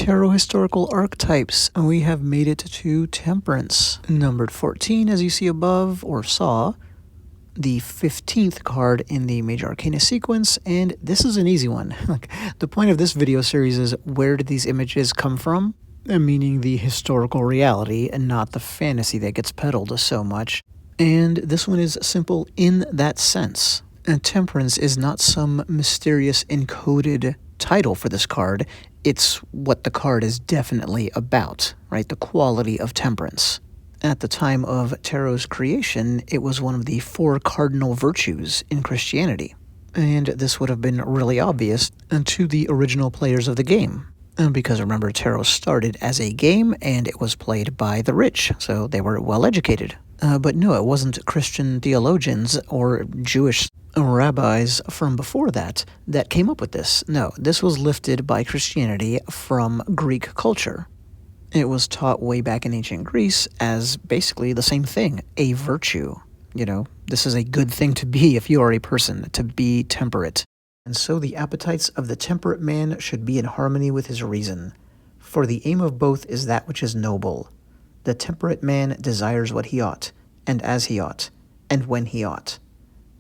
Tarot Historical Archetypes, and we have made it to Temperance. Numbered 14, as you see above, or saw, the 15th card in the Major Arcana sequence, and this is an easy one. The point of this video series is, where did these images come from? Meaning the historical reality, and not the fantasy that gets peddled so much. And this one is simple in that sense. And Temperance is not some mysterious encoded title for this card. It's what the card is definitely about, right? The quality of temperance. At the time of Tarot's creation, it was one of the 4 cardinal virtues in Christianity. And this would have been really obvious to the original players of the game. Because remember, Tarot started as a game and it was played by the rich, so they were well educated. But no, it wasn't Christian theologians or Jewish rabbis from before that came up with this. No, this was lifted by Christianity from Greek culture. It was taught way back in ancient Greece as basically the same thing, a virtue. You know, this is a good thing to be if you are a person, to be temperate. And so the appetites of the temperate man should be in harmony with his reason. For the aim of both is that which is noble. The temperate man desires what he ought, and as he ought, and when he ought.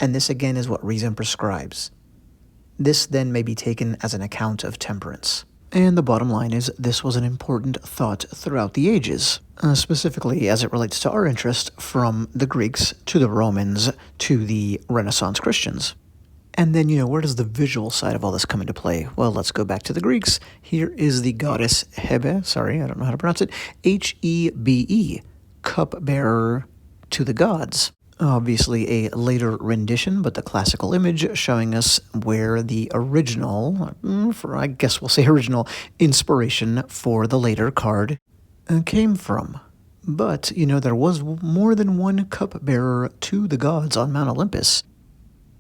And this again is what reason prescribes. This then may be taken as an account of temperance. And the bottom line is, this was an important thought throughout the ages, specifically as it relates to our interest, from the Greeks to the Romans to the Renaissance Christians. And then, where does the visual side of all this come into play? Well, let's go back to the Greeks. Here is the goddess Hebe, sorry, I don't know how to pronounce it, Hebe, cupbearer to the gods. Obviously a later rendition, but the classical image showing us where the original, I guess we'll say original, inspiration for the later card came from. But, there was more than one cupbearer to the gods on Mount Olympus.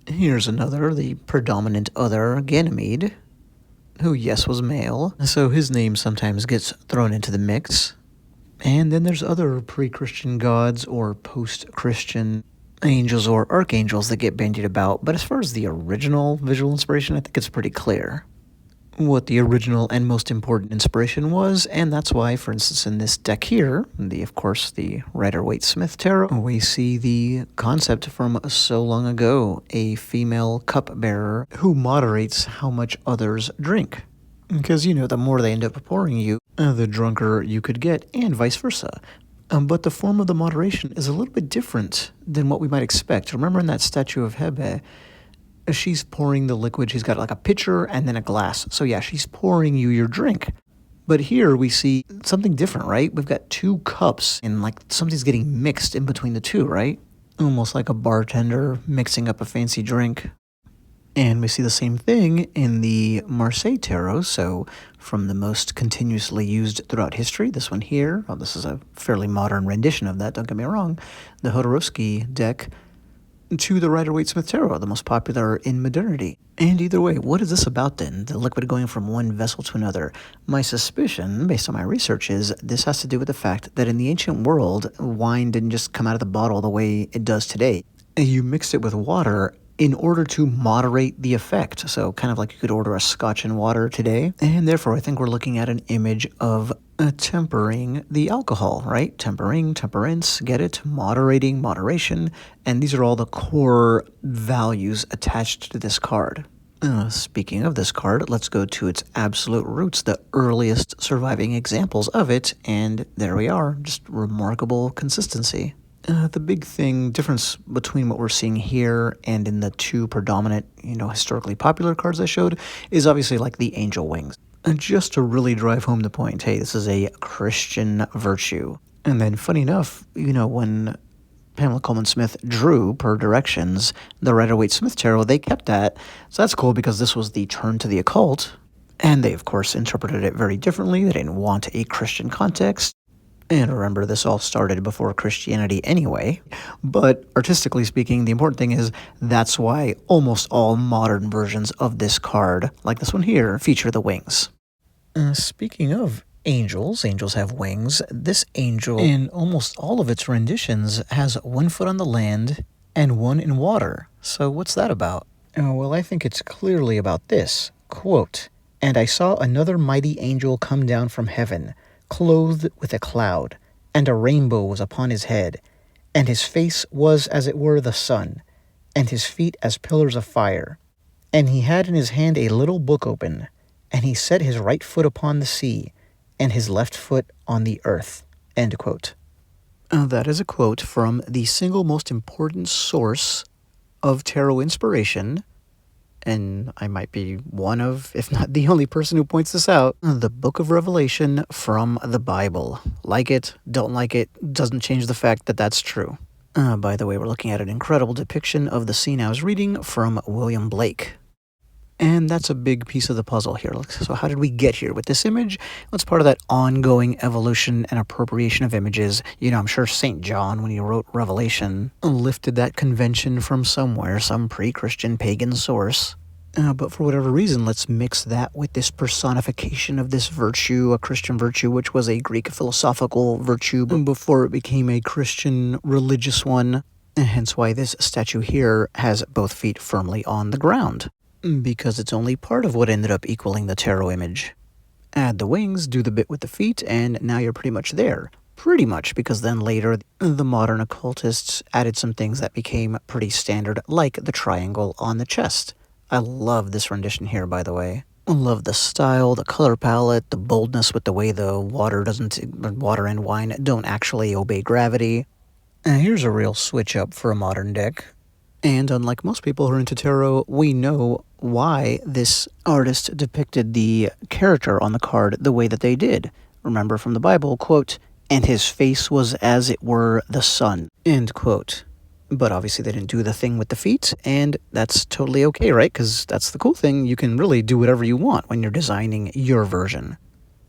Here's another, the predominant other, Ganymede, who, yes, was male, so his name sometimes gets thrown into the mix. And then there's other pre-Christian gods or post-Christian angels or archangels that get bandied about, but as far as the original visual inspiration, I think it's pretty clear what the original and most important inspiration was, and that's why, for instance, in this deck here, of course, the Rider-Waite-Smith Tarot, we see the concept from so long ago, a female cupbearer who moderates how much others drink. Because, the more they end up pouring you, the drunker you could get, and vice versa. But the form of the moderation is a little bit different than what we might expect. Remember in that statue of Hebe, she's pouring the liquid. She's got like a pitcher and then a glass. So yeah, she's pouring you your drink. But here we see something different, right? We've got 2 cups and like something's getting mixed in between the 2, right? Almost like a bartender mixing up a fancy drink. And we see the same thing in the Marseille Tarot, so from the most continuously used throughout history, this one here, well, this is a fairly modern rendition of that, don't get me wrong, the Jodorowsky deck, to the Rider-Waite-Smith Tarot, the most popular in modernity. And either way, what is this about then? The liquid going from one vessel to another? My suspicion, based on my research, is this has to do with the fact that in the ancient world, wine didn't just come out of the bottle the way it does today. You mixed it with water in order to moderate the effect. So kind of like you could order a scotch and water today. And therefore, I think we're looking at an image of tempering the alcohol, right? Tempering, temperance, get it? Moderating, moderation. And these are all the core values attached to this card. Speaking of this card, let's go to its absolute roots, the earliest surviving examples of it. And there we are, just remarkable consistency. The big difference between what we're seeing here and in the 2 predominant, historically popular cards I showed is obviously like the angel wings. And just to really drive home the point, hey, this is a Christian virtue. And then funny enough, when Pamela Coleman Smith drew, per directions, the Rider-Waite-Smith Tarot, they kept that. So that's cool because this was the turn to the occult. And they, of course, interpreted it very differently. They didn't want a Christian context. And remember, this all started before Christianity anyway. But artistically speaking, the important thing is that's why almost all modern versions of this card, like this one here, feature the wings. Speaking of angels have wings. This angel, in almost all of its renditions, has 1 foot on the land and 1 in water. So what's that about? Well, I think it's clearly about this. Quote, And I saw another mighty angel come down from heaven, clothed with a cloud, and a rainbow was upon his head, and his face was as it were the sun, and his feet as pillars of fire. And he had in his hand a little book open, and he set his right foot upon the sea, and his left foot on the earth." End quote. That is a quote from the single most important source of tarot inspiration, and I might be one of, if not the only person who points this out, the Book of Revelation from the Bible. Like it, don't like it, doesn't change the fact that that's true. By the way, we're looking at an incredible depiction of the scene I was reading from William Blake. And that's a big piece of the puzzle here. So how did we get here with this image? Well, it's part of that ongoing evolution and appropriation of images. You know, I'm sure St. John, when he wrote Revelation, lifted that convention from somewhere, some pre-Christian pagan source. But for whatever reason, let's mix that with this personification of this virtue, a Christian virtue, which was a Greek philosophical virtue before it became a Christian religious one. Hence why this statue here has both feet firmly on the ground, because it's only part of what ended up equaling the tarot image. Add the wings, do the bit with the feet, and now you're pretty much there. Pretty much, because then later, the modern occultists added some things that became pretty standard, like the triangle on the chest. I love this rendition here, by the way. I love the style, the color palette, the boldness with the way the water and wine don't actually obey gravity. Here's a real switch up for a modern deck. And unlike most people who are into tarot, we know why this artist depicted the character on the card the way that they did. Remember from the Bible, quote, "And his face was as it were the sun," end quote. But obviously they didn't do the thing with the feet, and that's totally okay, right? Because that's the cool thing. You can really do whatever you want when you're designing your version.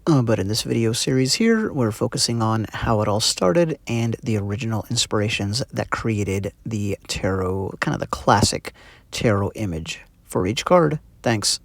But in this video series here, we're focusing on how it all started and the original inspirations that created the tarot, kind of the classic tarot image for each card. Thanks.